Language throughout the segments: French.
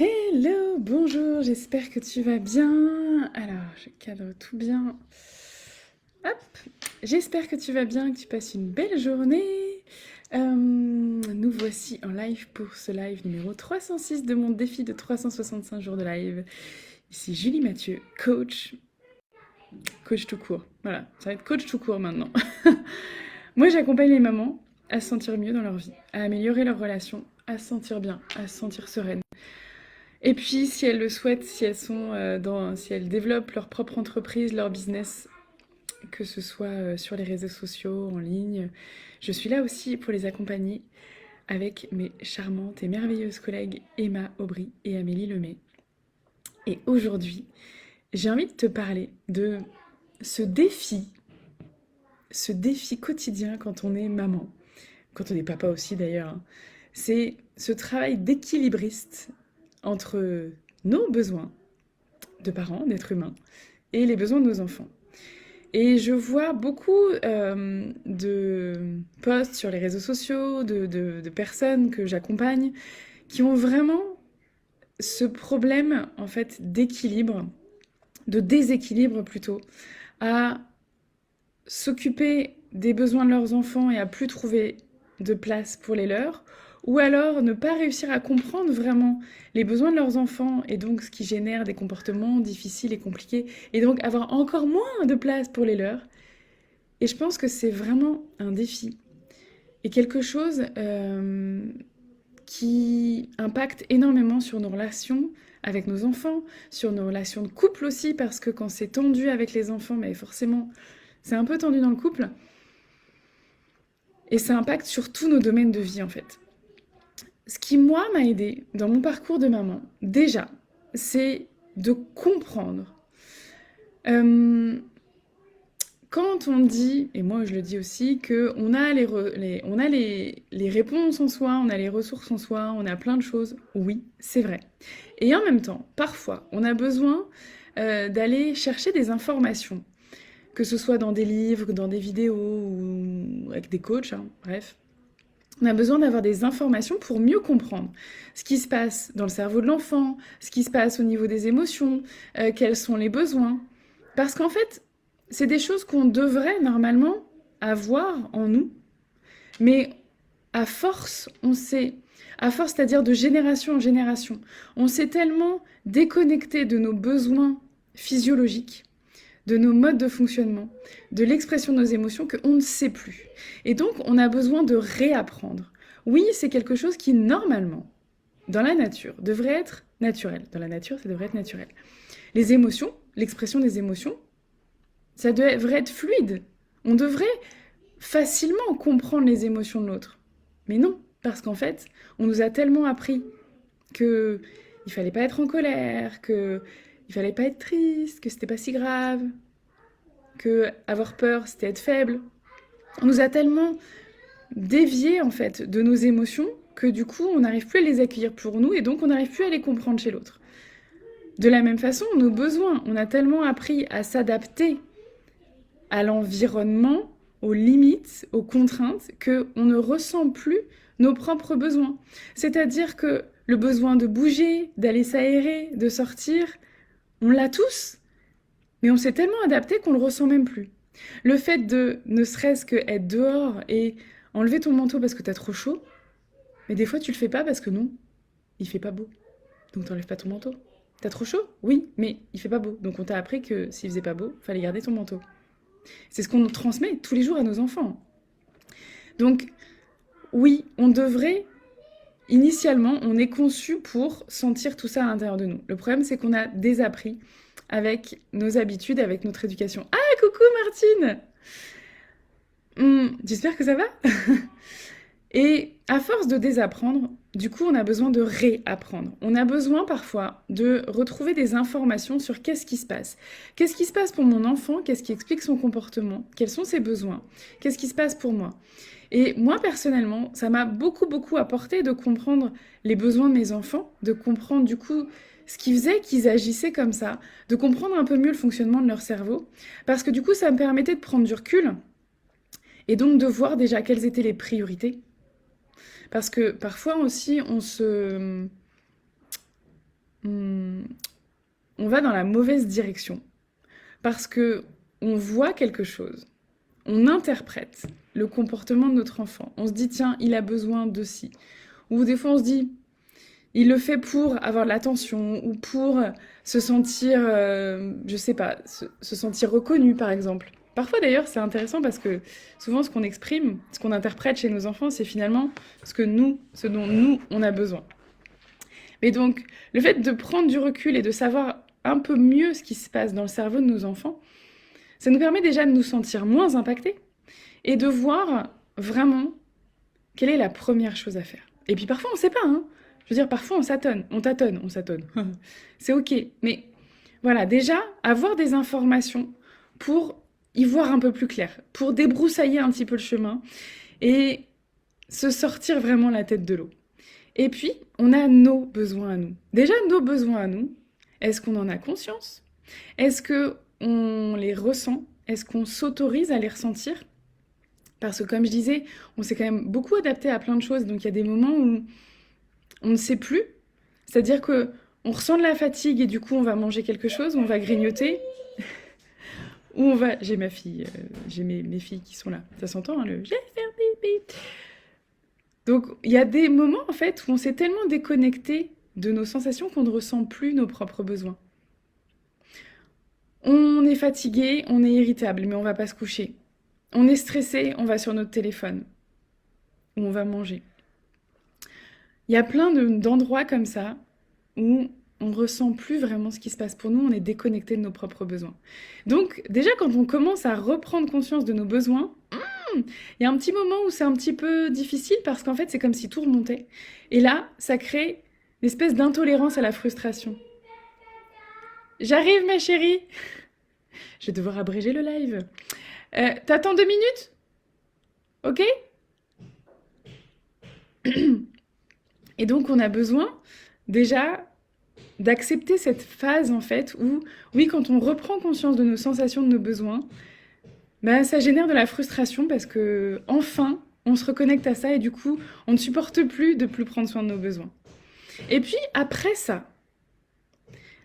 Hello, bonjour, j'espère que tu vas bien. Alors, je cadre tout bien. Hop, j'espère que tu vas bien, que tu passes une belle journée. Nous voici en live pour ce live numéro 306 de mon défi de 365 jours de live. Ici Julie Mathieu, coach tout court. Voilà, ça va être coach tout court maintenant. Moi, j'accompagne les mamans à se sentir mieux dans leur vie, à améliorer leurs relations, à se sentir bien, à se sentir sereine. Et puis, si elles le souhaitent, si elles développent leur propre entreprise, leur business, que ce soit sur les réseaux sociaux, en ligne, je suis là aussi pour les accompagner avec mes charmantes et merveilleuses collègues Emma Aubry et Amélie Lemay. Et aujourd'hui, j'ai envie de te parler de ce défi quotidien quand on est maman, quand on est papa aussi d'ailleurs. C'est ce travail d'équilibriste entre nos besoins de parents, d'êtres humains, et les besoins de nos enfants. Et je vois beaucoup de posts sur les réseaux sociaux, de personnes que j'accompagne, qui ont vraiment ce problème en fait d'équilibre, de déséquilibre plutôt, à s'occuper des besoins de leurs enfants et à plus trouver de place pour les leurs, ou alors ne pas réussir à comprendre vraiment les besoins de leurs enfants et donc ce qui génère des comportements difficiles et compliqués, et donc avoir encore moins de place pour les leurs. Et je pense que c'est vraiment un défi et quelque chose qui impacte énormément sur nos relations avec nos enfants, sur nos relations de couple aussi, parce que quand c'est tendu avec les enfants, mais forcément, c'est un peu tendu dans le couple. Et ça impacte sur tous nos domaines de vie, en fait. Ce qui, moi, m'a aidé dans mon parcours de maman, déjà, c'est de comprendre. Euh, Quand on dit, et moi je le dis aussi, qu'on a on a les réponses en soi, on a les ressources en soi, on a plein de choses, oui, c'est vrai. Et en même temps, parfois, on a besoin d'aller chercher des informations, que ce soit dans des livres, dans des vidéos, ou avec des coachs, hein, bref. On a besoin d'avoir des informations pour mieux comprendre ce qui se passe dans le cerveau de l'enfant, ce qui se passe au niveau des émotions, quels sont les besoins. Parce qu'en fait, c'est des choses qu'on devrait normalement avoir en nous, mais à force, c'est-à-dire de génération en génération, on s'est tellement déconnecté de nos besoins physiologiques, de nos modes de fonctionnement, de l'expression de nos émotions qu'on ne sait plus. Et donc, on a besoin de réapprendre. Oui, c'est quelque chose qui, normalement, dans la nature, devrait être naturel. Dans la nature, ça devrait être naturel. Les émotions, l'expression des émotions, ça devrait être fluide. On devrait facilement comprendre les émotions de l'autre. Mais non, parce qu'en fait, on nous a tellement appris que il fallait pas être en colère, que il fallait pas être triste, que c'était pas si grave, que avoir peur c'était être faible. On nous a tellement dévié en fait de nos émotions que du coup on n'arrive plus à les accueillir pour nous et donc on n'arrive plus à les comprendre chez l'autre. De la même façon, nos besoins, on a tellement appris à s'adapter à l'environnement, aux limites, aux contraintes, qu'on ne ressent plus nos propres besoins. C'est-à-dire que le besoin de bouger, d'aller s'aérer, de sortir, on l'a tous, mais on s'est tellement adapté qu'on le ressent même plus. Le fait de ne serait-ce que être dehors et enlever ton manteau parce que t'as trop chaud, mais des fois tu le fais pas parce que non, il fait pas beau. Donc t'enlèves pas ton manteau. T'as trop chaud? Oui, mais il fait pas beau. Donc on t'a appris que s'il faisait pas beau, fallait garder ton manteau. C'est ce qu'on transmet tous les jours à nos enfants. Donc, oui, on devrait, initialement, on est conçu pour sentir tout ça à l'intérieur de nous. Le problème, c'est qu'on a désappris avec nos habitudes, avec notre éducation. Ah, coucou Martine. J'espère que ça va. Et à force de désapprendre, du coup, on a besoin de réapprendre. On a besoin parfois de retrouver des informations sur qu'est-ce qui se passe. Qu'est-ce qui se passe pour mon enfant? Qu'est-ce qui explique son comportement? Quels sont ses besoins? Qu'est-ce qui se passe pour moi? Et moi, personnellement, ça m'a beaucoup, beaucoup apporté de comprendre les besoins de mes enfants, de comprendre du coup ce qui faisait qu'ils agissaient comme ça, de comprendre un peu mieux le fonctionnement de leur cerveau, parce que du coup, ça me permettait de prendre du recul et donc de voir déjà quelles étaient les priorités. Parce que parfois aussi, on va dans la mauvaise direction parce que on voit quelque chose, on interprète le comportement de notre enfant. On se dit, tiens, il a besoin de ci. Ou des fois, on se dit, il le fait pour avoir de l'attention ou pour se sentir, je sais pas, se sentir reconnu, par exemple. Parfois, d'ailleurs, c'est intéressant parce que souvent, ce qu'on exprime, ce qu'on interprète chez nos enfants, c'est finalement ce dont nous, on a besoin. Mais donc, le fait de prendre du recul et de savoir un peu mieux ce qui se passe dans le cerveau de nos enfants, ça nous permet déjà de nous sentir moins impactés et de voir vraiment quelle est la première chose à faire. Et puis parfois, on ne sait pas, hein. Je veux dire, parfois, on tâtonne. C'est ok. Mais voilà, déjà, avoir des informations pour y voir un peu plus clair, pour débroussailler un petit peu le chemin et se sortir vraiment la tête de l'eau. Et puis, on a nos besoins à nous. Déjà, nos besoins à nous, est-ce qu'on en a conscience? Est-ce que on les ressent? Est-ce qu'on s'autorise à les ressentir? Parce que comme je disais, on s'est quand même beaucoup adapté à plein de choses, donc il y a des moments où on ne sait plus. C'est-à-dire que on ressent de la fatigue et du coup on va manger quelque chose, on va grignoter, ou on va... J'ai ma fille, j'ai mes filles qui sont là. Ça s'entend, hein, le je vais faire pipi. Donc il y a des moments en fait où on s'est tellement déconnecté de nos sensations qu'on ne ressent plus nos propres besoins. On est fatigué, on est irritable, mais on va pas se coucher. On est stressé, on va sur notre téléphone. Ou on va manger. Il y a plein d'endroits comme ça où on ressent plus vraiment ce qui se passe pour nous, on est déconnecté de nos propres besoins. Donc déjà quand on commence à reprendre conscience de nos besoins, il y a un petit moment où c'est un petit peu difficile parce qu'en fait c'est comme si tout remontait. Et là, ça crée une espèce d'intolérance à la frustration. J'arrive ma chérie. Je vais devoir abréger le live. T'attends 2 minutes? Ok? Et donc on a besoin déjà d'accepter cette phase en fait où, oui, quand on reprend conscience de nos sensations, de nos besoins, bah, ça génère de la frustration parce que enfin on se reconnecte à ça et du coup on ne supporte plus de plus prendre soin de nos besoins. Et puis après ça,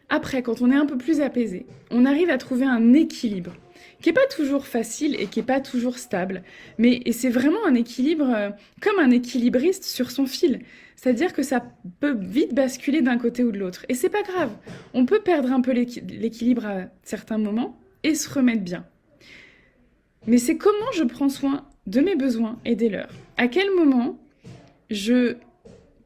quand on est un peu plus apaisé, on arrive à trouver un équilibre qui n'est pas toujours facile et qui n'est pas toujours stable. Et c'est vraiment un équilibre comme un équilibriste sur son fil. C'est-à-dire que ça peut vite basculer d'un côté ou de l'autre. Et c'est pas grave. On peut perdre un peu l'équilibre à certains moments et se remettre bien. Mais c'est comment je prends soin de mes besoins et des leurs. À quel moment je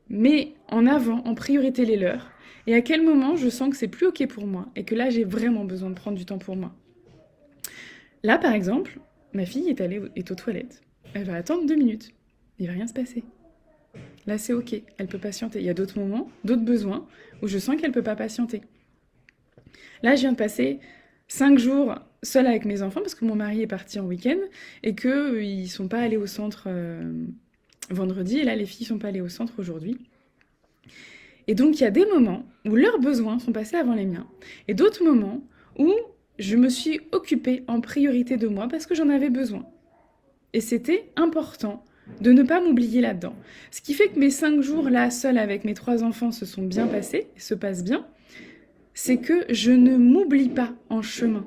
mets en avant, en priorité les leurs, et à quel moment je sens que c'est plus ok pour moi et que là j'ai vraiment besoin de prendre du temps pour moi. Là par exemple, ma fille est aux toilettes. Elle va attendre 2 minutes. Il va rien se passer. Là c'est ok, elle peut patienter. Il y a d'autres moments, d'autres besoins où je sens qu'elle peut pas patienter. Là je viens de passer 5 jours seule avec mes enfants parce que mon mari est parti en week-end et qu'ils sont pas allés au centre vendredi et là les filles sont pas allées au centre aujourd'hui. Et donc il y a des moments où leurs besoins sont passés avant les miens et d'autres moments où je me suis occupée en priorité de moi parce que j'en avais besoin. Et c'était important de ne pas m'oublier là-dedans. Ce qui fait que mes 5 jours là, seule avec mes 3 enfants, se sont bien passés, se passent bien, c'est que je ne m'oublie pas en chemin.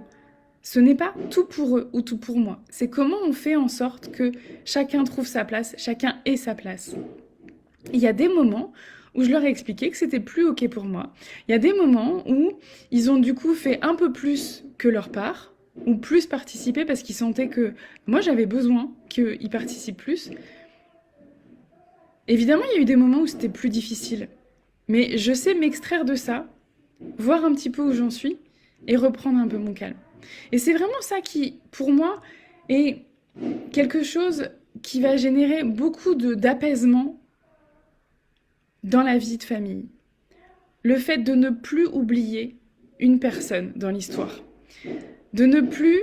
Ce n'est pas tout pour eux ou tout pour moi. C'est comment on fait en sorte que chacun trouve sa place, chacun ait sa place. Il y a des moments où je leur ai expliqué que c'était plus ok pour moi. Il y a des moments où ils ont du coup fait un peu plus que leur part, ou plus participer parce qu'ils sentaient que moi j'avais besoin qu'ils participent plus. Évidemment, il y a eu des moments où c'était plus difficile. Mais je sais m'extraire de ça, voir un petit peu où j'en suis, et reprendre un peu mon calme. Et c'est vraiment ça qui, pour moi, est quelque chose qui va générer beaucoup d'apaisement dans la vie de famille. Le fait de ne plus oublier une personne dans l'histoire. De ne plus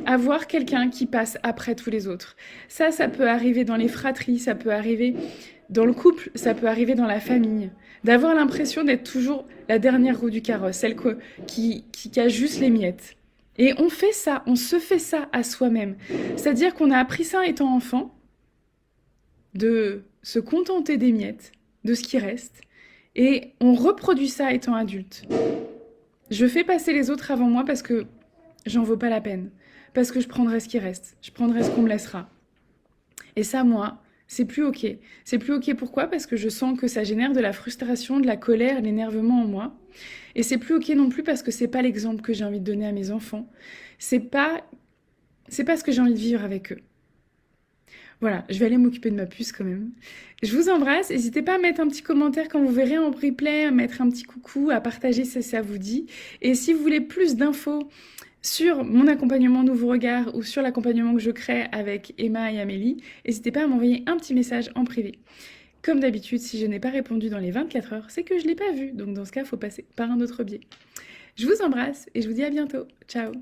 avoir quelqu'un qui passe après tous les autres. Ça peut arriver dans les fratries, ça peut arriver dans le couple, ça peut arriver dans la famille. D'avoir l'impression d'être toujours la dernière roue du carrosse, celle qui a juste les miettes. Et on fait ça, on se fait ça à soi-même. C'est-à-dire qu'on a appris ça étant enfant, de se contenter des miettes, de ce qui reste, Et on reproduit ça étant adulte. Je fais passer les autres avant moi parce que j'en vaux pas la peine. Parce que je prendrai ce qui reste. Je prendrai ce qu'on me laissera. Et ça, moi, c'est plus ok. C'est plus ok pourquoi? Parce que je sens que ça génère de la frustration, de la colère, de l'énervement en moi. Et c'est plus ok non plus parce que c'est pas l'exemple que j'ai envie de donner à mes enfants. C'est pas ce que j'ai envie de vivre avec eux. Voilà, je vais aller m'occuper de ma puce quand même. Je vous embrasse. N'hésitez pas à mettre un petit commentaire quand vous verrez en replay, à mettre un petit coucou, à partager si ça vous dit. Et si vous voulez plus d'infos sur mon accompagnement Nouveau Regard ou sur l'accompagnement que je crée avec Emma et Amélie, n'hésitez pas à m'envoyer un petit message en privé. Comme d'habitude, si je n'ai pas répondu dans les 24 heures, c'est que je ne l'ai pas vu. Donc dans ce cas, il faut passer par un autre biais. Je vous embrasse et je vous dis à bientôt. Ciao!